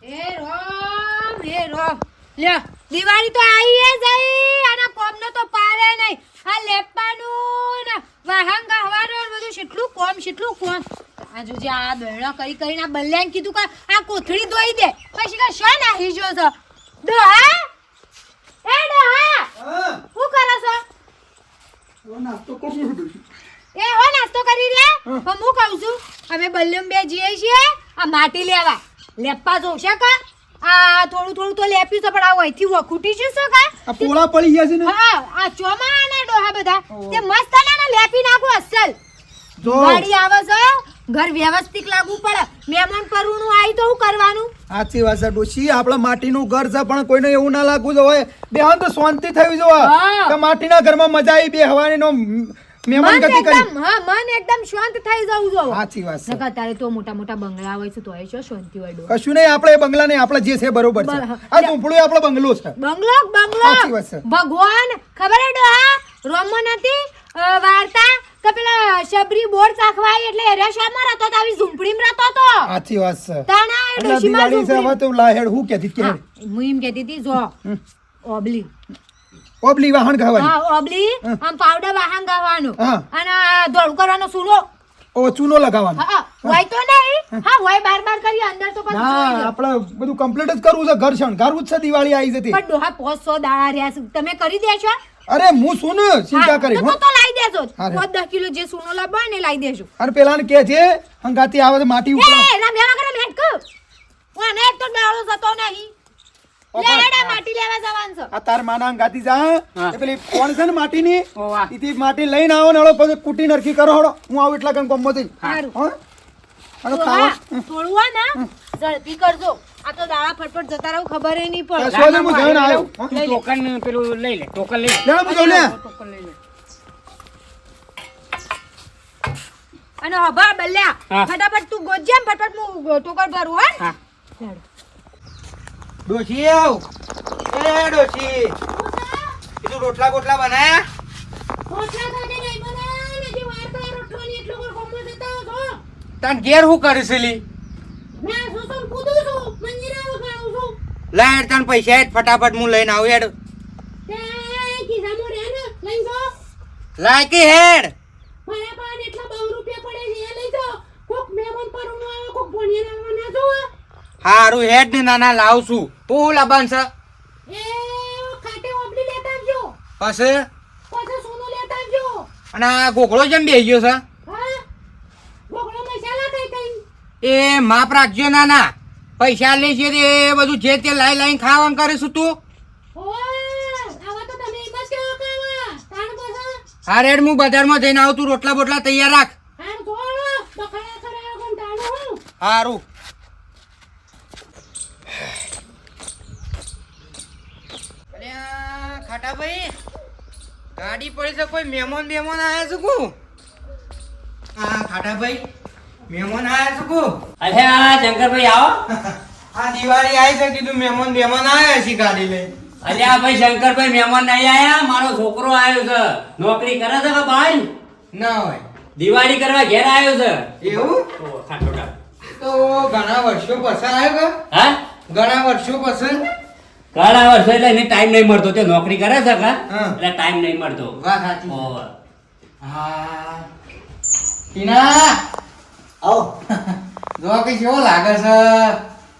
એ રોમ લે દિવાળી તો આવી હે જઈ અને કોમનો તો પારે નહીં આ લેપવાનું ને વાહન ગહવાનું બધું કેટલું કોમ આ જોજે આ બેડા કરીને આ બલ્યાને કીધું કે આ કોથળી ધોઈ દે પછી કે શો નાહી જો છો ડોહા એ ડોહા શું કરો છો નાસ્તો કરું છું. એ હો નાસ્તો કરી રે હું કહું છું અમે બલ્યમ બે જઈએ છીએ આ માટી લેવા લેપા જોશે કા આ થોડું તો લેપ્યું છે પણ આ વહીથી વખૂટી છે શું કા આ પોળા પડી ગયા છે ને. હા આ ચોમાના ડોહા બધા તે મસ્ત ને લેપી નાખો અસલ જો ગાડી આવે છે ઘર વ્યવસ્થિત લાગુ પડે મહેમાન પરનું આવી તો શું કરવાનું સાચી વાત છે ડોશી આપણા માટીનું ઘર છે પણ કોઈને એવું ના લાગવું જોઈએ બેહન તો શાંતિ થવી જોઈએ હા. કે માટીના ઘરમાં મજા આવી બે હવાની નો મહેમાન મન ગતિ કરી એકદમ મન એકદમ શાંત થઈ જવું જો સાચી વાત છે નકર તારે તો મોટા બંગલા હોય છે તો એ શું શાંતિ હોય ડોહા કશું નહીં આપણે એ બંગલા નહીં આપણે જે છે બરોબર છે હા. આ ઝૂંપડું આપણો બંગલો છે બંગલો સાચી વાત છે. ભગવાન ખબર હે ડોહા રોમન હતી વાર્તા કે પેલા શબરી બોર ચાખવાય એટલે એરિયા શામાં રહેતો તો આવી ઝૂંપડીમાં રહેતો તો સાચી વાત છે તાના એ એટલે ડોશીમાં દિવાળી છે હવે તો લાહેડ હું કહેતી કે હા, હું એમ કહેતી હતી જો ઓબલી ઓબલી વાહન ખાવાની હા ઓબલી આમ પાવડર વાહન ગાવાનું હા. અને આ દોડ કરવાનો સુનો ઓ ચૂનો લગાવવાનો હા હોય તો નહીં હા હોય બાર કરી અંદર તો પછી ના જોઈ લો. આપણે બધું કમ્પ્લીટ જ કરવું છે ઘર શણગારવું જ છે દિવાળી આવી જતી પણ ડોહા 500 દાડા રહ્યા છે તમે કરી દેશો અરે હું શું ને ચિંતા કરી હા, તો લાવી દેજો હા, 10 કિલો જે સુનો લાવવા હોય ને લાવી દેજો અને પેલાને કે છે હંગાતી આવે તો માટી ઉપર એ રમ્યા વગર લેટ કો વાને એક તો દાડો જતો નહીં લેડા માટી લેવા જવાનું છે આ તાર માના હંગાતી જા હા. એ પેલી કોણ છે ને માટીની ઓવા. ઈથી માટી લઈને આવો ને હળો પછી કુટી નરખી કરો હળો હું આવું એટલા કણ કોમમાં જઈ સારું. હા અને તો ખાવા હા, થોડું હોય ને ઝડપી કરજો આ તો દાડા ફટફટ જતા રહું ખબર નહીં પડે કશો નહીં, હું જઈને આવ્યો હા? તું ટોકન પેલું લઈ લે ટોકન લઈ લે લે હું જાઉં લે ટોકન લઈ લે અને હબા બલ્યા હા. ફટાફટ તું ગોજ્યામ ફટાફટ હું ટોકર ભરું હો હા લેડો. ડોશી આવ એ ડોશી કીધું રોટલા બોટલા બનાયા તાન ઘેર હું કરીશ લી લાય તને પૈસા હેડ ફટાફટ હું લઈને આવું હેડ લાય કે હેડ હારું હેડ ને નાના લાવું છું તું લાવવાનું છે પછી અને આ ગોગળો જેમ બેસી ગયો છે એ માપ રાખજો નાના પૈસા લે છે તે બધું જે તે લાઈ લાઈને ખાવાનું કરીશું તું હા રેડ હું બજારમાં જઈને આવું તું રોટલા બોટલા તૈયાર રાખ હારું અલ્યા, ખાટા ભાઈ ગાડી પડી છે કોઈ મહેમાન બેમાન આયા છે કુ હા ખાટા ભાઈ મહેમાન આયા છે કુ અલ્યા શંકરભાઈ આવો આ દિવાળી આવી છે કીધું મહેમાન બેમાન આયા છે ગાડી લઈ અલ્યા ભાઈ શંકરભાઈ મહેમાન નહીં આયા મારો છોકરો આવ્યો છે નોકરી કરે છે કે ભાઈ ના હોય દિવાળી કરવા ઘેર આવ્યો છે એવું ઓ, ખાટોટા. તો ઘણા વર્ષો પછી આવ્યો કે હા ઘણા વર્ષો પછી ઘણા વર્ષો એટલે એને ટાઈમ નહીં મળતો તે નોકરી કરે છે કા હા. એટલે ટાઈમ નહીં મળતો વાત સાચી ઓહો. હા ટીના આવો જો કે કેવો લાગે છે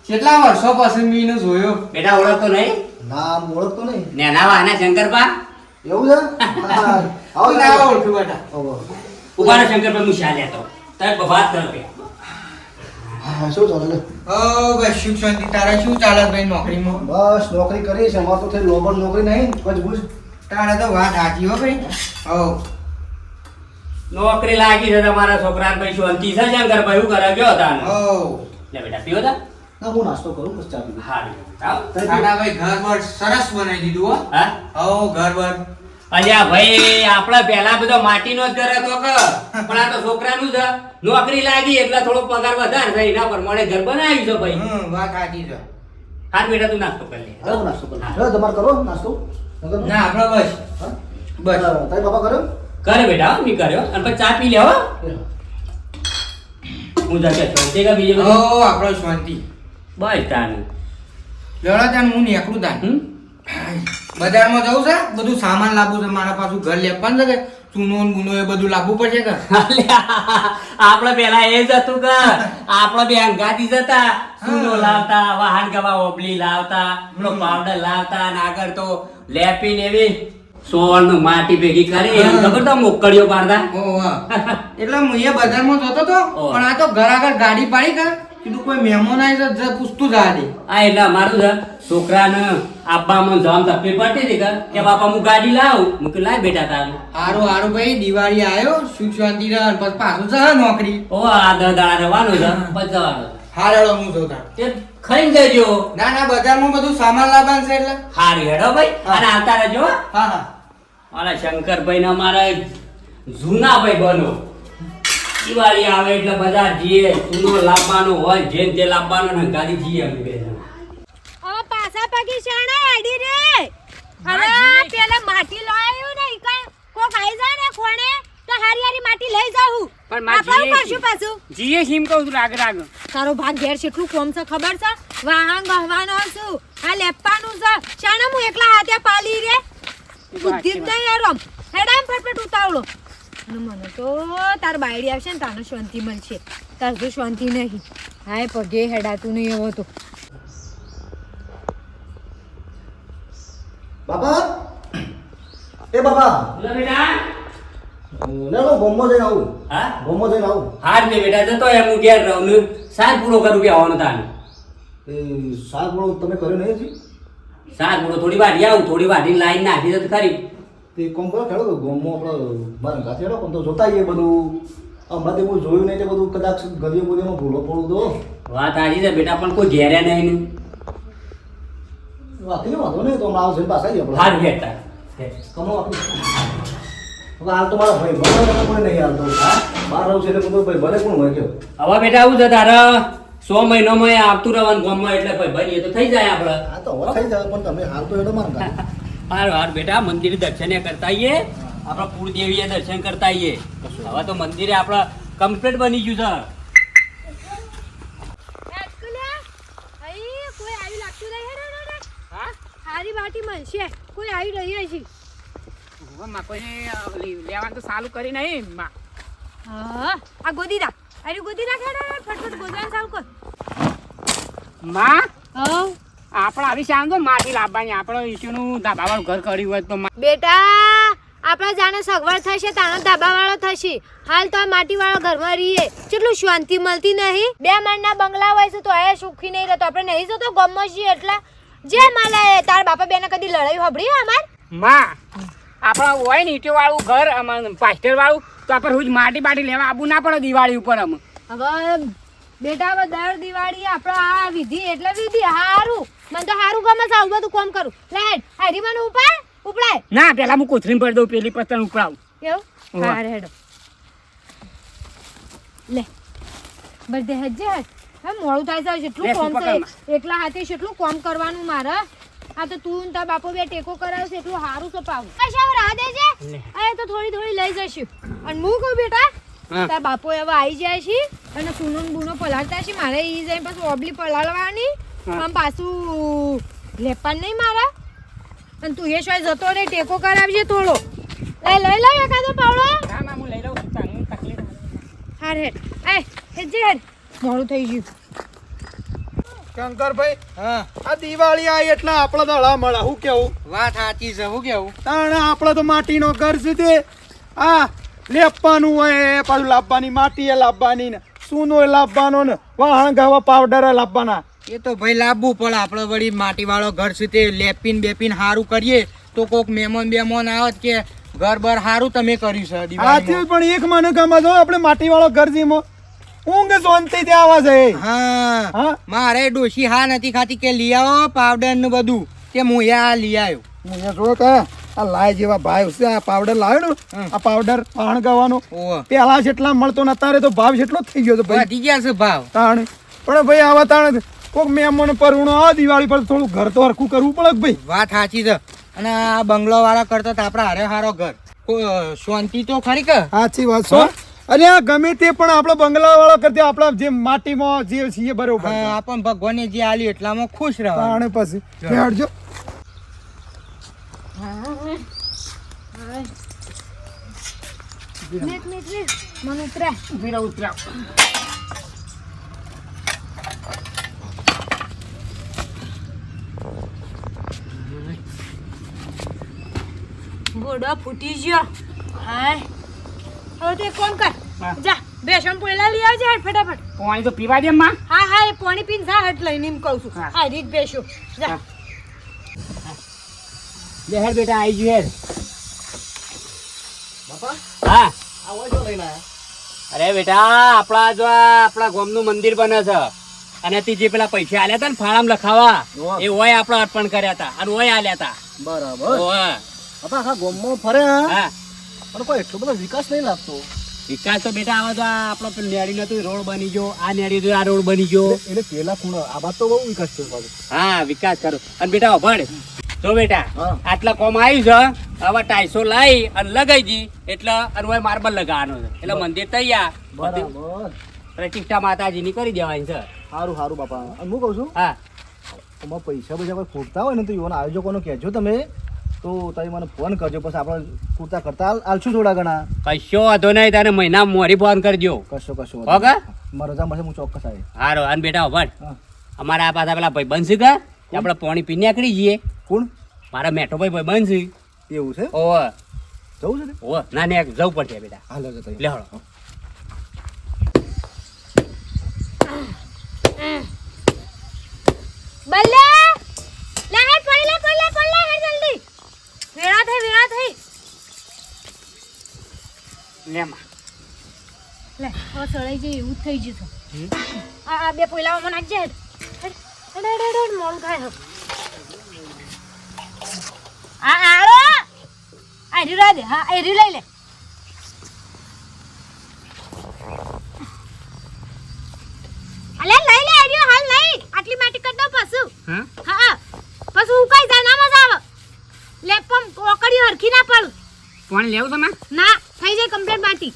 કેટલા વર્ષો પછી મેં એને જોયો બેટા ઓળખતો નહીં ના હું ઓળખતો નહીં નેના વાના શંકરપા એવું છે આવું ના ઓળખ્યું બેટા ઉભા રહો શંકરભાઈ હું શા લેતો તમે વાત કરો કે શું ચાલે ઓ બસ સુખ શાંતિ તારા શું ચાલે ભાઈ નોકરીમાં બસ નોકરી કરી છે અમારે તો થઈ લોબર નોકરી નહીં મજબૂત તારે તો વાત સાચી હો ભાઈ ઓ નોકરી લાગી છે તમારા છોકરા ભાઈ શાંતિ છે શંકરભાઈ શું કરે ગયો હતા ઓ લે બેટા પીવો તા ના હું નાસ્તો કરું પછી ચા પીવું હા આવો. ખાટા ભાઈ ઘર બર સરસ બનાવી દીધું હો હા ઓ ઘર બર અલ્યા ભાઈ આપડે પેલા બધો માટીનો જ ઘર હતો કે પણ આ તો છોકરાનું છે નોકરી લાગી એટલે થોડો પગાર વધારે છે એના પ્રમાણે ઘર બનાવ્યું છે ભાઈ વાત સાચી છે હાર બેટા તું નાસ્તો કરી લે હા હું નાસ્તો કરું હા તમારે કરો નાસ્તો ના આપણે બસ હા બસ તારી બાપા કર્યો કરે બેટા હો, મી કર્યો અને પછી ચા પી લે હો હું જગ્યા શાંતિ કા બીજે ઓ આપણો શાંતિ બસ તાનું લડા તાન હું નીકળું તાન હમ? બજારમાં જવું છે બધું સામાન લાવવું છે મારા પાછું ઘર લેવાનું છે કે ચૂનો ને બૂનો એ બધું લાવવું પડશે કે આપણે પેલા એ જ હતું કે આપણે બે અંગાતી જતા સુનો લાવતા વાહન ગવા ઓબલી લાવતા પેલો પાવડર લાવતા અને આગળ તો લેપીન એવી સોળ માટી ભેગી કરી એમ ખબર તો મોકળીઓ પાડતા ઓહો. એટલે હું એ બજારમાં જતો તો ઓહ. પણ આ તો ઘર આગળ ગાડી પાડી કે કીધું કોઈ મહેમાન આવી તો પૂછતું જા દે આ એટલે અમારું છે છોકરાને આપવામાં જવામાં તકલીફ પડતી હતી કે બાપા હું ગાડી લાવું હું કે લાય બેટા તારું હારું હારું ભાઈ દિવાળી આવ્યો સુખ શાંતિ રહે પછી પાછું જા નોકરી ઓ આ દાદા રહેવાનું છે પછી જવાનું હારેડો હું જોતા તે ખાઈને જજો ના ના બજારમાં બધું સામાન લાવવાનું છે એટલે હારી હેડો ભાઈ અને આવતા રહેજો હો. હા હા મારા શંકરભાઈ ને અમારા જૂના ભાઈ બનો દિવાળી આવે એટલે બધા જઈએ ચૂનો લાવવાનો હોય જેમ તે લાવવાનો ને ગાડી જઈએ અમે બે જણા. હવે પાછા પગી શાણા આડી રે અરે પેલા માટી લાવ્યું ને ઈ કાંઈ કોક આઈ જાય ને કોણે તો હારી હારી માટી લઈ જાઉં પણ માં આપણે જીએ કરશું પાછું જીએ સીમ કહું છું રાગ રાગ તારો ભાગ ઘેર કેટલું કોમ છે ખબર છે વાહન ગહવાનો છું આ લેપવાનું છે શાણા હું એકલા હાથે પાલી રે બુદ્ધિ જ નહીં યાર હેડામ ફટફટ ઉતાવળો અને મને તો તાર બાયડી આવશે ને તાને શાંતિ મળશે તાર તો શાંતિ નહીં હાય પગે હેડાતું નહીં એવો તો બાબા એ બાબા લે બેટા લેલો ગોમો જઈને આવું હા ગોમો જઈને આવું હાર ને બેટા જતો એમ હું ઘેર રહું ને સાત પૂરો કરું કે આવવાનો તાને એ શાક વાળો તમે કર્યો નહીં હજી સાત પૂરો થોડી વાટી આવું થોડી વાટી લાઈન નાખી દે તો ખરી તે કોમ કરો ખેડો ગોમો આપણે મારા ગાથી હેડો પણ તો જોતા આવીએ બધું હમણાં તે કોઈ જોયું નહીં તે બધું કદાચ ગલીઓ બોલીઓમાં ભૂલો પડું તો વાત આજી છે બેટા પણ કોઈ ઘેરે નહીં ને વાંધો નહીં તો હમણાં આવશે પાછા આવીએ આપણે હાર બેટા કમો આપી હવે હાલ તો મારા ભાઈ ભલે કોઈ નહીં હાલતો હા બહાર રહું છે એટલે બધું ભાઈ ભલે કોણ હોય કયો હવે બેટા આવું છે તારે 100 મહિનામાં આવતું રહેવાનું ગામમાં એટલે ભાઈ ભરીએ તો થઈ જાય આપણે હા તો હવે થઈ જાય પણ તમે હાલ તો હેડો મારા ગાથી. હાર હાર બેટા મંદિરે દર્શન કરતા આવીએ આપણા કુળદેવીએ દર્શન કરતા આવીએ હવે તો મંદિરે આપણે કમ્પ્લીટ બની ગયું કોઈ આવી લાગતું નહીં હેડો હા હારી બાટી મળશે કોઈ આવી રહી છે હવે માં કોઈને લેવાનું તો ચાલુ કરી નહીં માં હા આ ગોદી દા અરે ગોદી ના ખેડો ફટફટ ગોદવાનું ચાલુ કર માં હા આપણે આવી શામ તો માટી લાવવાની આપણે ઈશુનું ધાબાવાળું ઘર કર્યું હોય તો બેટા આપણા જાણે સગવડ થશે તાનો ધાબા વાળો થશે હાલ તો આ માટી વાળા ઘરમાં રહીએ કેટલું શાંતિ મળતી નહીં 2 માળના બંગલા હોય છે તો એ સુખી નહીં રહેતો આપણે નહીં જતો ગમો છીએ એટલે જે માલે તાર બાપા બેને કદી લડાઈ હોબડી અમાર માં આપણે હોય ને ઈટો વાળું ઘર પાસ્ટર વાળું તો આપણે રોજ માટી બાટી લેવા આવવું ના પડે દિવાળી ઉપર અમે હવે બેટા હવે દર દિવાળી આપણે આ વિધિ એટલે વિધિ હારું મને તો હારું ગમે છે આવું બધું કામ કરું લે હારી મને ઉપડાય ના પેલા હું કોથરીમ પડી દઉં પેલી પતંગ ઉપડાવું એવું વાહ. હા રેડો લે બધે હજે હા મોડું થાય છે જેટલું લે, કામ પકડ છે એકલા હાથે જેટલું કામ કરવાનું મારે આ તો તું ને તાર બાપો બે ટેકો કરાવશે એટલું સારું છે પાવું કશા રાહ દેજે આ તો થોડી થોડી લઈ જશું અને હું કહું બેટા હા. તાર બાપો હવે આવી જાય છે અને સુનો ને બુનો પલાળતા છે મારે ઈ જઈને પછી ઓબલી પલાળવાની હા. આમ પાછું લેપાન નહીં મારા અને તું એ શોય જતો ને ટેકો કરાવજે થોડો લઈ લો એકાદો પાવડો ના ના હું લઈ લઉં છું તાનું તકલીફ હાર હેડ એ હેડ હેડ મોડું થઈ ગયું શંકરભાઈ હા આ દિવાળી આવી એટલે આપણે તો હળા મળે હું કેવું વાત સાચી છે હું કેવું તાણે આપણે તો માટીનો ઘર છે તે આ લેપવાનું હોય પાછું લાવવાની માટી લાવવાની ને સૂનો લાવવાનો ને વાહણ ગાવા પાવડર લાવવાના એ તો ભાઈ લાવવું પડે આપણે વળી માટી વાળો ઘર છે તે લેપીન બેપીન સારું કરીએ તો કોક મહેમાન આવે કે ઘર બર સારું તમે કર્યું છે આથી દિવાળીમાં. પણ એક મને કામ જો આપણે માટી વાળો ઘર છે એમાં ઊંઘ શાંતિ થી આવા છે હા હા મારે ડોશી હા નથી ખાતી કે લઈ આવો પાવડર ને બધું તે હું યા લઈ આવ્યો હું અહીંયા જો કે આ લાય જેવા ભાઈ છે આ પાવડર લાવ્યો ને આ પાવડર વાહણ ગાવાનો ઓહ પેલા જેટલા મળતો ને અત્યારે તો ભાવ જેટલો જ થઈ ગયો છે ભાઈ વધી ગયા છે ભાવ તાણ પણ ભાઈ આવા તાણ કોક મહેમાન પરવણો આ દિવાળી પર થોડું ઘર તો હરખું કરવું પડે કે ભાઈ વાત સાચી છે અને આ બંગલો વાળા કરતા તો આપડા હારે હારો ઘર શાંતિ તો ખરી કે સાચી વાત છો અરે આ ગમે તે પણ આપણો બંગલા વાળો કરતી આપણા જે માટીમાં જે છીએ બરોબર હા, આપણ ભગવાને જે આલ્યું એટલામાં ખુશ રહો. તાણે પછી હેડજો મને ઉતરે ઉભી ઉતરાવ. ગોડો ફૂટી ગયો. હાય હવે તો એક કામ કર, હા. જા બેસન પોયલા લઈ આવજે હેડ ફટાફટ. પાણી તો પીવા દે માં. હા હા એ પાણી પીને જા હટ લઈને એમ કહું છું. હા. હા રીત બેસો જા. લે હેડ બેટા આવી ગયું હેડ. હા અરે બેટા આપણા જો આ આપણા ગામનું મંદિર બને છે અને તે જે પેલા પૈસા આલ્યા હતા ને ફાળામાં લખાવા એ ઓય આપણે અર્પણ કર્યા હતા અને ઓય આલ્યા હતા. બરાબર ઓય. આખા ગામમાં ફરે હા પણ કોઈ એટલો બધો વિકાસ નહીં લાગતો વિકાસ તો બેટા આવે તો આ આપણો પેલો નેડી નતું રોડ બની ગયો, આ નેડી તો આ રોડ બની ગયો. એટલે પેલા ખૂણો આ બાદ તો બહુ વિકાસ થયો હા વિકાસ કરો. અને બેટા ભણ જો બેટા હા. આટલા કોમ આવ્યું છે હવે ટાઈસો લાવી અને લગાઈ દી એટલે અને ઓય માર્બલ લગાવવાનો છે એટલે મંદિર તૈયાર. બરાબર પ્રતિષ્ઠા માતાજીની કરી દેવાની છે. સારું સારું બાપા અને હું કહું છું હા એમાં પૈસા કોઈ ખૂટતા હોય ને તો યુવાન આયોજકોને કહેજો તમે તો તમે મને ફોન કરજો પછી આપણે પૂરતા કરતા આલશું થોડા ઘણા કશો વાંધો નહીં તારે મહિના મોરી ફોન કરજો. કશો કશો ઓકે મારા રજા મળશે હું ચોક્કસ આવી હારો અને બેટા ભણ હા અમારા આ પાછા પેલા ભાઈ બનશે કે આપણે પાણી પીને નીકળી જઈએ. કોણ મારા મેઠો ભાઈ બનશે. એવું છે ઓવે જવું છે ને ઓવે ના ને જવું પડશે બેટા. હાલો જતા લે હળો. બલ્લે લે હેડ પડી લે જલ્દી. વેળા થઈ લે માં. લે હવે સળાઈ જાય એવું જ થઈ ગયું છે. આ બે પોયલામાં નાખજે હેડ હેડ હેડ હેડ હેડ મોડું થાય હવે. આ આળો આ રી રા દે. હા એ રી લઈ લે. અલે લઈ લે આર્યો હાલ લઈ આટલી માટી કર દો પાછું. હા હા પાછું ઉકાઈ જાય ના મજા આવે. લે પમ કોકડી હરખી ના પડ. પાણી લેવું તમે? ના થઈ જાય કમ્પ્લીટ માટી.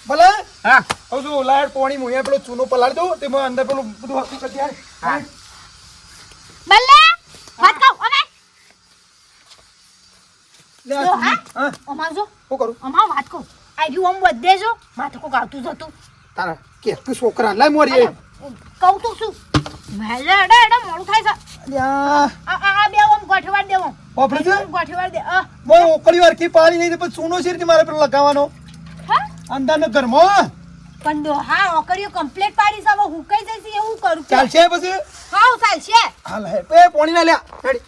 ભલે હા હવે જો લાઈટ પાણી મુએ પેલો ચૂનો પલાળી દઉં તેમાં અંદર પેલું બધું હકી કરી દે હા બલ્લે વાત કહું અમે લે જો હા હા અમાર જો શું કરું અમાર વાત કહું આઈ ઓમ વધે જો માથે કોક આવતું જતું તારા કે તું છોકરા લાય મોરી કહું તો શું મેલે એડે એડે મોડું થાય છે. લ્યા આ બે ઓમ ગોઠવાડ દે ઓમ ઓપડે છે ગોઠવાડ દે મોય ઓકળી વાર કી પાણી નહીં તો પછી ચૂનો શેરથી મારે પેલો લગાવવાનો હા અંદરનો ઘરમાં પણ દો હા ઓકડીઓ કમ્પ્લીટ પાડી છે હવે હુકાઈ જશે એવું કરું ચાલશે પછી હા ચાલશે. હાલ હે પે પાણી ના લ્યા રેડી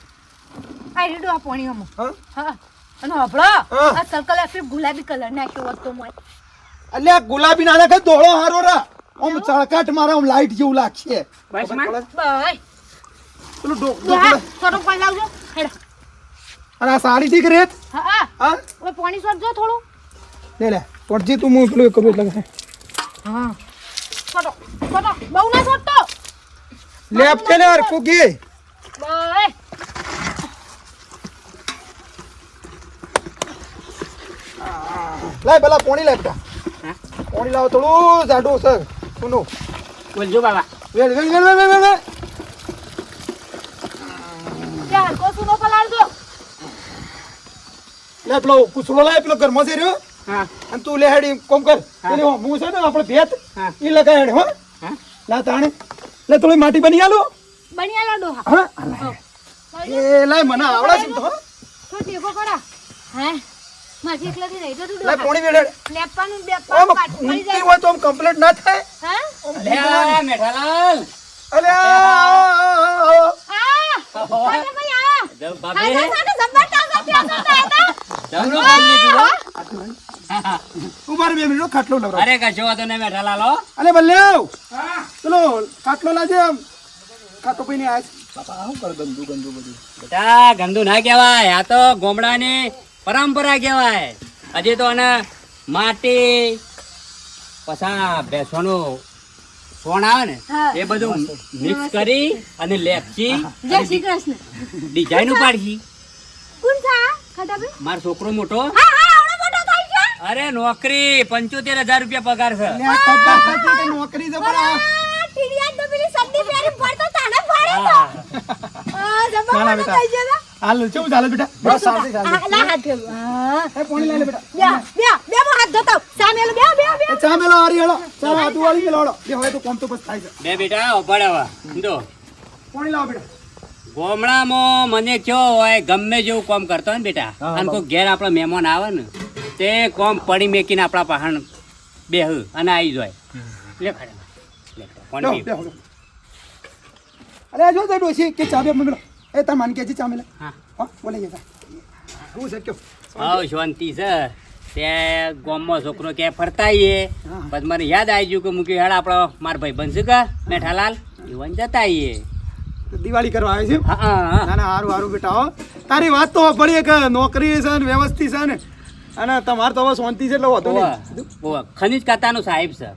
આ રેડો આ પાણી અમો હા હા અને હબળો હા. આ સર્કલ આખી ગુલાબી કલર નાખ્યો હોત તો મોય અલ્યા ગુલાબી ના નાખે ધોળો હારો રા આમ ચળકાટ મારે આમ લાઈટ જેવું લાગશે બસ માં. બાય પેલું તો હા થોડું પાણી લાવજો હેડ. અને આ સાડી ઠીક રેત હા હા હા હવે પાણી સોડજો થોડું. લે લે પડજી તું હું પેલું કરું એટલે હા સોડો સોડો બહુ ના સોડતો. લેપ કે ને હરખું કી બાય લાય પેલા પાણી લાય બેટા હા પાણી લાવો થોડું જાડું સર સુનું બોલજો બાબા. વેલ વેલ વેલ વેલ વેલ ત્યાં હલકો સુનો પલાળજો. લે પેલો કુસળો લાય પેલો ઘરમાં છે રહ્યો હા અને તું લે હેડી કોમ કર પેલી હું છે ને આપણે ભેત હા. ઈ લગાય હેડ હો હા લા તાણે લે થોડી માટી બની આલો બનિયાલો ડોહા હા એ લાય મને આવડે છે તો તો ટેકો કરા હે માથી એકલાથી નહીં તો તું લાય ડોહા પાણી વેડે લેપાનું બે ઓમ પાનું પાટું પડી ઊંચી જાય. હોય તો આમ કમ્પ્લીટ ના થાય હા અલ્યા મેઠાલાલ અરે આ સાને ભાઈ આ જવ આ બાબે સાને જબરદસ્ત આપ્યા હતા જવનું કામ લીધું હો. ઉભા રે 2 મિનિટ ખાટલો લવરા અરે કશો વાંધો નહીં મેઠાલાલ હો. અલે બલ્લેવ ચલો ખાટલો લાજે આમ ખાટો પીને આજ બાપા હું કર ગંદુ ગંદુ બધું બેટા ગંદુ ના કહેવાય આ તો ગામડાની પરંપરા કહેવાય. હજી તો આને માટી પછા બેસવાનું સોણ આવે ને હા. એ બધું મિક્સ કરી અને લેપચી જય શ્રી કૃષ્ણ. ડિઝાઇન ઉપાડશી. કોણ છે આ ખાટાભાઈ? મારો છોકરો મોટો હા હા આવડો મોટો થઈ ગયો. અરે નોકરી 75,000 રૂપિયા પગાર છે લે, આ ખબર નથી કે નોકરી છે પણ આ- આ ટીડિયા તો પેલી સદ્દી પહેરી ફરતો તાને ફરે તો. આ જબર ના, ના, મને બેટા. થઈ ગયો તો. હાલ કેવું ચાલે બેટા બસ શાંતિ શાંતિ આ, લા હાથ ફેરવો. હા. એ પાણી લઈ લે બેટા બે મો હાથ ધોતા આવ. સામે લો, બે. એ ચા મેલો હારી હેળો ચા આદુ વાળી મેલો હેળો બે હવે તો કોમ તો બસ થાય છે બે બેટા ઉપાડ હવે જો પાણી લાવો બેટા ગામડામાં મને કયો હોય ગમે જેવું કામ કરતો હોય ને બેટા હા, અને કોઈ ઘેર આપણા મહેમાન આવે ને તે કોમ પડી મેકીને આપણા પહાણ બેહ અને આવી જાય લે ખડે લે કોણ બેહો, પી બેહો, બેહો. અરે આ જો તો ડોશી કે ચા બે મેલો એ તાર માન કે ચા મેલે હા હા બોલે કે હું છે કયો હા શાંતિ છે તે ગામમાં છોકરો ક્યાંય ફરતા આવીએ હા. પછી મને યાદ આવી ગયું કે મૂકી હેડ આપણો માર ભાઈ બનશે કા મેઠાલાલ ઈવન જતા આવીએ દિવાળી કરવા આવે છે હા હા ના ના હારું હારું બેટા હો તારી વાત તો પડી કે નોકરી છે ને વ્યવસ્થિત છે ને અને તમારે તો હવે શાંતિ છે એટલે વાંધો નહીં ઓવા ખનીજ ખાતાનું સાહેબ છે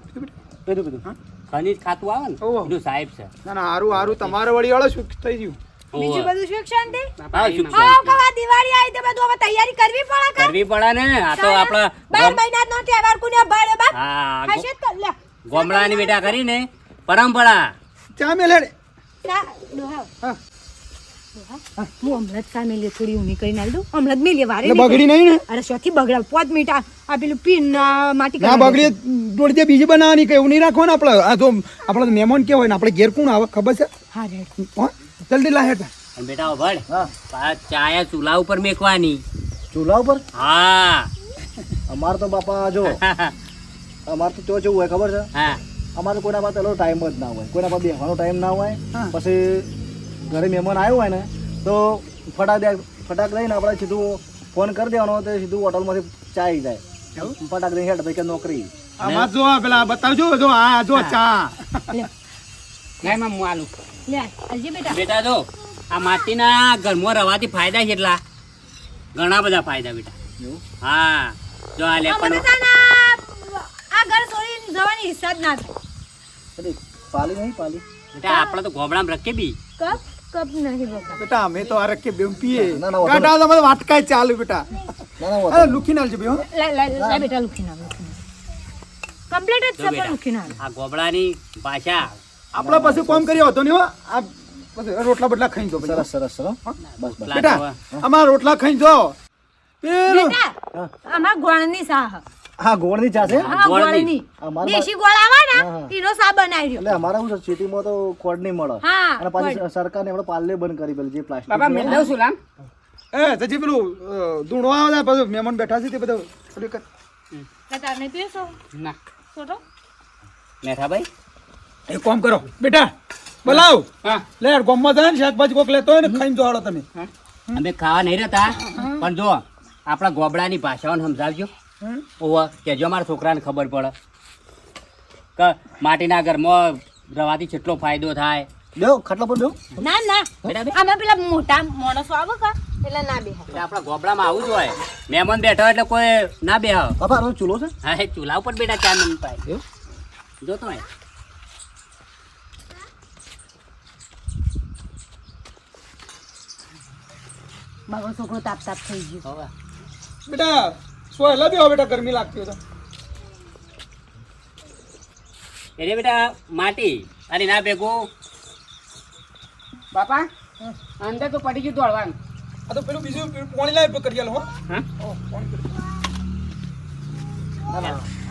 બધું બધું હા ખનીજ ખાતું આવે ને ઓહો. એનું સાહેબ છે ના ના હારું હારું તમારે વળી વાળો શું થઈ ગયું બીજું ઓવા. બધું સુખ શાંતિ? હા, સુખ હા, શાંતિ. કવા દિવાળી આવી તો બધું હવે તૈયારી કરવી પડે કે? કરવી પડે ને આ તો આપણા 12 મહિનાનો તહેવાર કોને ભાડે બાપ? હા હશે તો લે. ગોમડાની બેટા કરીને પરંપરા ચા મેલે ચા, ડોહાવ. હા ડોહા, તું હમણાં જ ચા મેલી થોડી ઊની કરીને આલ દઉં. હમણાં જ મેલી, વારે એટલે નહીં બગડી નહીં ને કરી. અરે શોથી બગડાવ 5 મિનિટ આ પેલું પીન માટી ના કરવા બગડી થોડી દે બીજી બનાવવાની કે એવું નહીં રાખવાનું આપણે આ તો આપણે મહેમાન કેવું હોય ને આપણે ઘેર કોણ આવે ખબર છે હા રેડ. હા જલ્દી લાહે તા અને બેટા ભળ ચાયા ચૂલા ઉપર મેકવાની ચૂલા ઉપર હા અમારે તો બાપા જો અમારે તો ચો કેવું હોય ખબર છે હા અમારે કોઈના પાસે એટલો ટાઈમ જ ના હોય કોઈના પાસે બેસવાનો ટાઈમ ના હોય હા. પછી ઘરે મહેમાન આવ્યું હોય ને તો ફટાક લઈને આપણે સીધું ફોન કરી દેવાનો તો સીધું હોટલમાંથી ચા આવી જાય ફટાક દઈને હેડ ભાઈ કે નોકરી આમાં જો પેલા બતાવજો જો આ જો ચા નહીં માં હું આલું લે અલજી બેટા. બેટા જો આ માટીના ઘરમાં રવાથી ફાયદા કેટલા ઘણા બધા ફાયદા બેટા એવું હા જો આ લે આ પણ મને તાના આ ઘર છોડીને જવાની ઈચ્છા જ ના થાય. એટલે પાલી નહીં પાલી બેટા આપણે તો ગોબડામાં રખે બી કપ નહીં બકા. બેટા અમે તો આ રખે બેમ પીએ ના, ના, ગાડા તમે વાટકાય ચાલુ બેટા ના ના અરે લુખી નાલજો બે હો લે બેટા લુખી ના કમ્પ્લીટ જ જો છે પણ બેટા લુખી ના આ ગોબડાની ભાષા આપણે પછી કોમ કર્યો હતો ને હો આ પછી રોટલા બટલા ખાઈ જો સરસ સરસ સરસ બસ બસ બેટા અમારા રોટલા ખાઈ જો પેલું બેટા આમાં ગોળની સાહ. હા ગોળની ચા છે હા ગોળની. ગોળની અમાર દેશી ગોળ આવે ને હા. ઈનો સા બનાવી એટલે અમારા શું છે સિટીમાં તો કોડ નહીં મળે હા, અને પાછી સરકારને આપણે પાર્લે બંધ કરી પેલી જે પ્લાસ્ટિક બાપા મેં દઉં છું લામ એ જજી પેલું ધૂણો આવે પછી મહેમાન બેઠા છે તે બધું થોડી કર તાર નહીં પીશો ના છોટો મેઠા ભાઈ એ કોમ કરો બેટા બોલાવ હા લે ગોમમાં જાય ને શાકભાજી કોક લેતો હોય ને ખાઈને જો હાલો તમે અમે ખાવા નહીં રહેતા પણ જો આપણા ગોબડાની ભાષાઓને સમજાવજો ઓવા કેજો મારા છોકરાને ખબર પડે કે માટીના ઘરમાં રવાથી કેટલો ફાયદો થાય દેવ ખાટલા પર દેવ ના ના બેટા બે આમાં પેલા મોટા માણસો આવે કા એટલે ના બેહાય. એટલે આપણા ગોબડામાં આવું જ હોય મહેમાન બેઠા હોય એટલે કોઈ ના બેહ બાપા આનો ચૂલો છે હા એ ચૂલા ઉપર બેટા ચા નહીં પાય જોતો હોય મારો છોકરો તાપ તાપ થઈ ગયો. હવે બેટા સોયલા બેહો બેટા ગરમી લાગતી હોય તો એટલે બેટા માટી અને ના ભેગું બાપા અંદર તો પડી ગયું દોડવાનું આ તો પેલું બીજું પાણી લાવ કરી આલો હો હા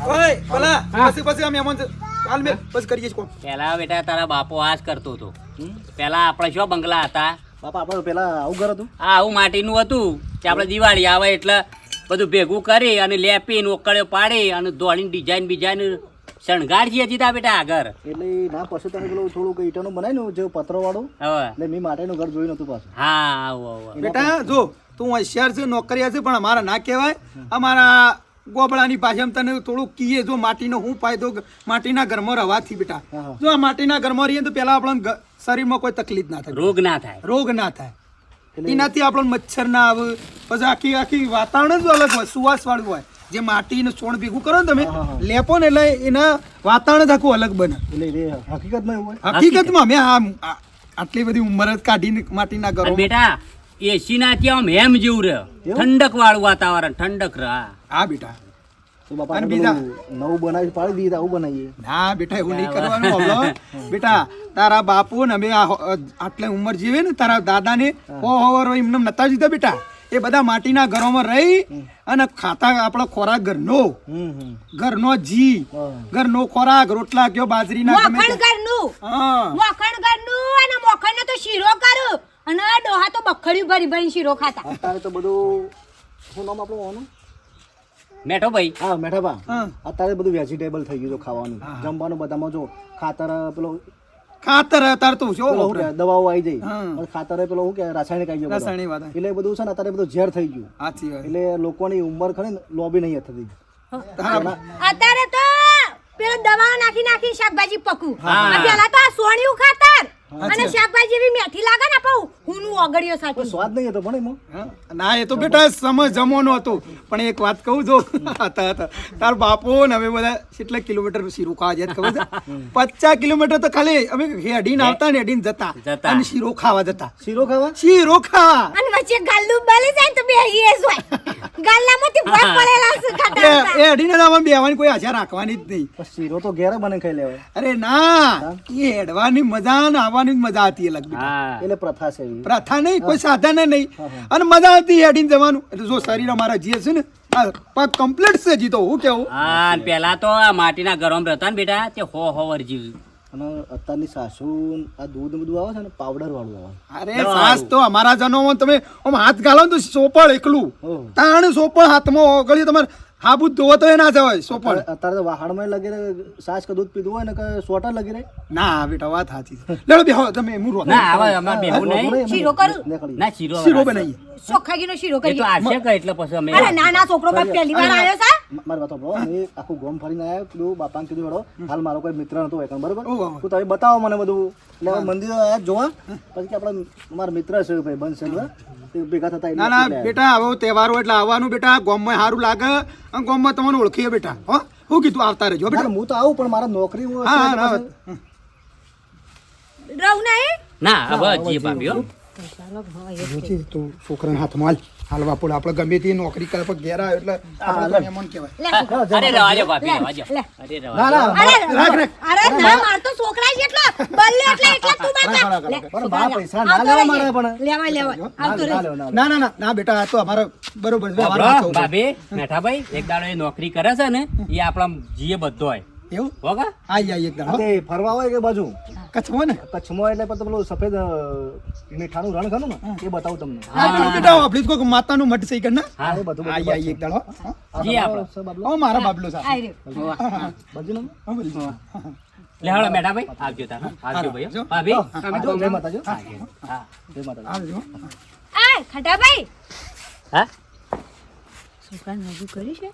ઓય ભલા પછી આ મહેમાન છે હાલ મે બસ કરીએ છીએ કોમ પેલા બેટા તારા બાપો આ જ કરતો હતો પેલા આપણે શું બંગલા હતા બાપા આપણે પેલા આવું ઘર હતું આ આવું માટીનું હતું કે આપણે દિવાળી આવે એટલે બધું ભેગું કરી અને લેપીને ઓકળ્યો પાડી અને દોડીને ડિઝાઇન બીજાઇન શણગારજી હતી તા બેટા આગળ એટલે ના પછી તમે પેલું થોડુંક ઈટાનું બનાવ્યું જે પતરો વાળું હવે એટલે મેં માટેનું ઘર જોયું નતું પાછું હા આવો આવો બેટા જો તું હોશિયાર છે નોકરિયા છે પણ અમારા ના કહેવાય અમારા ગોબડાની ભાષામાં તને થોડુંક કીએ જો માટીનો શું ફાયદો માટીના ઘરમાં રવાથી બેટા હા. જો આ માટીના ઘરમાં રહીએ તો પેલા આપણને શરીરમાં કોઈ તકલીફ ના થાય રોગ ના થાય રોગ ના થાય એનાથી આપણને મચ્છર ના આવે પછી આખી આખી વાતાવરણ જ અલગ હોય સુવાસ વાળું હોય જે માટીનું સોણ ભેગું કરો ને તમે હા, હા. લેપો ને એટલે એના વાતાવરણ જ આખું અલગ બને એટલે એ હકીકતમાં એવું હોય હકીકતમાં મેં આટલી બધી ઉંમર જ કાઢીને માટીના અને ઘરો બેટા એસી ના ત્યાં આમ હેમ જેવું રહે એવું? ઠંડક વાળું વાતાવરણ ઠંડક રહે હા બેટા તો બાપા અને આપણે બીજા પેલું નવું બનાવી પાડી દઈએ તો આવું બનાવીએ. ના બેટા એવું નહીં કરવાનું બાબલો. બેટા તારા બાપુ ને અમે આટલે ઉંમર જીવે ને તારા દાદા ને એમને નતા જીતા બેટા. એ બધા માટીના ઘરોમાં રહી અને ખાતા આપણો ખોરાક ઘરનો ઘરનો જી ઘરનો ખોરાક રોટલા કયો બાજરીના ગમે તે. મોખણ ઘરનું હા મોખણ ઘરનું અને મોખણ નો તો શીરો કરું અને ડોહા તો બખડ્યું ભરી ભરી શીરો ખાતા. અત્યારે તો બધું શું નામ આપણું હોવાનું? મેઠો ભાઈ હા મેઠાબા. હા. અત્યારે બધું વેજીટેબલ થઈ ગયું છે ખાવાનું. જમવાનું બધામાં જો ખાતર પેલો ખાતર અત્યારે તો શું પેલો શું કહેવાય, દવાઓ આવી જઈ હા. અને ખાતર પેલો શું કહેવાય, રાસાયણિક આવી ગયું રાસાયણિક વાત. એટલે એ બધું છે ને અત્યારે બધું ઝેર થઈ ગયું. સાચી વાત. એટલે લોકોની ઉંમર ખરી ને લોબી નહીં થતી. અત્યારે તો પેલો દવા નાખી નાખી શાકભાજી પકવું. હા. આ પેલા તો આ સોણિયું ખાતર અને અચ્છા. શાકભાજી એવી મેથી લાગે ને પાઉ હુંનું ઓગળિયો પણ સાથે. સ્વાદ નહીં હતો પણ એમાં. હા? ના એ તો બેટા સમજ જમવાનો હતો પણ એક વાત કહું જો હતા તાર બાપો ને અમે બધા કેટલા કિલોમીટર શીરો ખાવા જાય ખબર છે 50 કિલોમીટર તો ખાલી અમે હેડીને આવતા ને હેડીને જતા જતા. અને શીરો ખાવા જતા. શીરો ખાવા શીરો ખાવા અને વચ્ચે ગાલ્લું બળી જાય ને તો બે હીએ હોય. ગાલ્લામાંથી ભોંય પડેલા છે ખાતા એ હતા. હેડીને તો આમાં બેહવાની કોઈ આશા રાખવાની જ નહીં. પણ શીરો તો ઘેર બને ખાઈ લેવાય. અરે ના એ હેડવાની મજા ને આવવાની જ મજા હતી અલગ બેટા. હા એટલે પ્રથા છે એવી. પ્રથા નહીં કોઈ સાધન નહીં અને મજા હતી હેડીને જવાનું. એટલે જો શરીર અમારા જે છે ને આ પગ કમ્પ્લીટ છે જીતો હું કેવું. હા અને પેલા તો આ માટીના ઘરોમાં રહેતા ને બેટા તે હો જીવ અને અત્યારની સાસુ આ દૂધ ને બધું આવે છે ને પાવડર વાળું આવે. અરે સાસ તો અમારા જનોમાં તમે આમ હાથ ગાલો ને તો સોપળ એકલું ઓહ. તાણ સોપળ હાથમાં ઓગળી તમારે હાબુ ધોવો તો એ ના જવાય સોપળ. અત્યારે તો વાહણમાં લગી રહે સાસ કે દૂધ પીધું હોય ને કે સોટર લગી રહે. ના બેટા વાત સાચી છે. લેડો બેહો તમે મૂરો ના હવે અમારે બેહવું નહીં શીરો કરું. નીકળી. ના શીરો શીરો બનાવીએ. ચોખ્ખાગીનો શીરો એ તો કરીએ. આવશે કે એટલે પછી અમે અરે નાના છોકરો બાપ પહેલી વાર આવ્યો છે. મારી વાત સાંભળો. મેં આખું ગોમ ફરીને આવ્યો. કીધું બાપાને કીધું હેડો હાલ મારો કોઈ મિત્ર નતો હોય બરોબર. ઓહો. તું તમે બતાવો મને બધું. એટલે હવે મંદિર આયા જોવા પછી કે આપણા મારા મિત્ર છે ભાઈ બનશે ને તે ભેગા થતા એટલે ના ના એટલે બેટા હવે તહેવારો એટલે આવવાનું બેટા ગામમાં સારું લાગે અને ગામમાં તમને ઓળખીએ બેટા હો હું કીધું આવતા રહેજો ના, બેટા. હું તો આવું પણ મારા નોકરી હું હા હશે હા એટલે હા. પછી- રહું નહીં. ના હવે જી ભાભીઓ જોજે તું છોકરાના હાથમાં હાલ વાપોડ આપણે ગમે તે નોકરી કરે પણ ઘેર આવે એટલે આપણે તો મહેમાન કહેવાય. લે. અરે રવાજો ભાભી લે, રવાજો લે. અરે ના રવાજો ના અરે રાખ, રાખ. અરે ના માર તો છોકરા જેટલો બલ્લે એટલે તું બાપા. રાખ, લે, પણ બા પૈસા ના આવતો લેવા રહેજે. મારે પણ. લેવાય લેવાય આવતો ના રહેજે. લેવા, ના લેવા. ના ના ના ના બેટા આ તો અમારો બરોબર છે વ્યવહારમાં સાંભળો, થવું છે. ભાભી મેઠાભાઈ એક દાડો એ નોકરી કરે છે ને એ આપણા જીએ બધો હોય એવું હોગા આઈ આઈ એક દાડો તે ફરવા હોય કે બાજુ કચ્છમાં ને કચ્છમાં એટલે પછી પેલું સફેદ મીઠાનું રણ ખરું ને એ બતાવું તમને. હા તો બેટા આપણી કોઈ માતાનું મઠ સહી કર ને હા એ બધું આઈ આઈ એક દાડો હા. જી આપણો છે બાબલો. ઓ મારા બાબલો સાહેબ આઈ રહ્યો. બાજુનો? હા, બોલી. લે હળો મેઠાભાઈ આવજો તાર આવજો ભાઈ જો. ભાભી હા, જો, જય માતાજી. હા જય માતાજી. આવજો. આ ખટાભાઈ હા છોકરાને હજુ કરી છે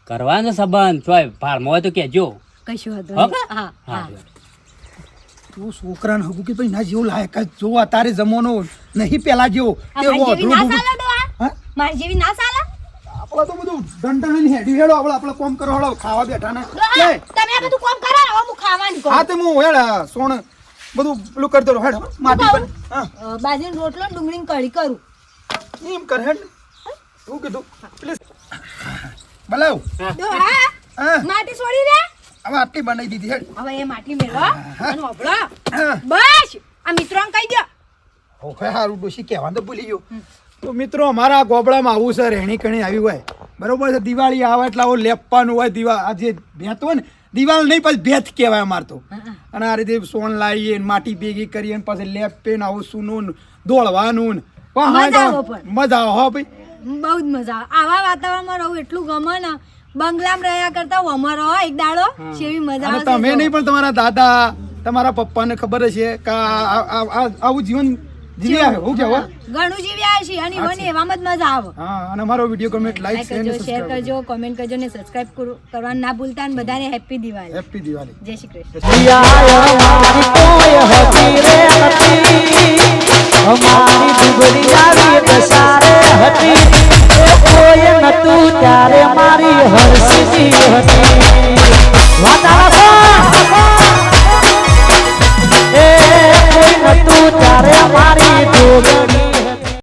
કરવાનો સંબંધ ચોય ભારમાં હોય તો કેજો કશું હતું હો? નહીં. હા હા હા તું છોકરાને હગું કે ભાઈ ના જેવું લાયક જ જો અત્યારે જમવાનો નહીં પેલા જેવો આ તે મારી જેવી ઓઢળું ના બુગું. ચાલે ડોહા? હા? મારી જેવી ના ચાલે? આપણે તો બધું દંડન હેડી હેડો આપણે કોમ કરો હેડો ખાવા બેઠા ને ડોહા, લે. તમે આ બધું કામ કરો ને, હવે હું ખાવાનું કરું. હા તે હું હેડ સોણ બધું પેલું કરતો રહો હેડ માટી પર હા બાજરીનો રોટલો ને ડુંગળીની કઢી કરું. એમ કર હેડ શું કીધું પ્લીઝ બોલાવ ડોહા, હા માટી છોડી દે. હવે આટલી બનાવી દીધી હેડ હવે એ માટી મેળવો અને વાપરો. હા. બસ આ મિત્રોને કહી દો. હવે સારું ડોશી કહેવાનું તો ભૂલી ગયો તો મિત્રો અમારા ગોબડામાં આવું છે રહેણી કણી આવી હોય બરોબર છે દિવાળી આવે એટલે આવું લેપવાનું હોય આ જે ભેત હોય ને દિવાળ નહીં પછી ભેત કહેવાય અમારે તો અને આ રીતે સોન લાવીએ ને માટી ભેગી કરીએ ને પછી લેપે ને આવું સૂનું ને દોડવાનું ને વાહ, મજા હા, આવે પણ. મજા આવે હો ભાઈ બહુ જ મજા આવે આવા વાતાવરણમાં રહું એટલું ગમે ને બંગલામાં રહ્યા કરતા અમારો એક દાડો જેવી મજા અને આવે તમે છે. નહીં પણ તમારા દાદા તમારા પપ્પાને ખબર હશે કે આવું જીવન જીવી આવે હું કેવું ઘણું જીવ્યા છે અને મને એવામાં જ મજા આવે. હા અને અમારો વિડીયો ગમે લાઈક લાઈક કરજો, શેર કરજો, કોમેન્ટ કરજો ને સબસ્ક્રાઇબ કરવાનું ના ભૂલતા અને બધાને હેપી દિવાળી. હેપી દિવાળી જય શ્રી કૃષ્ણ. અમારી દુબળી આવી દસારે હતી કોઈ નતું ત્યારે મારી હરસી હતી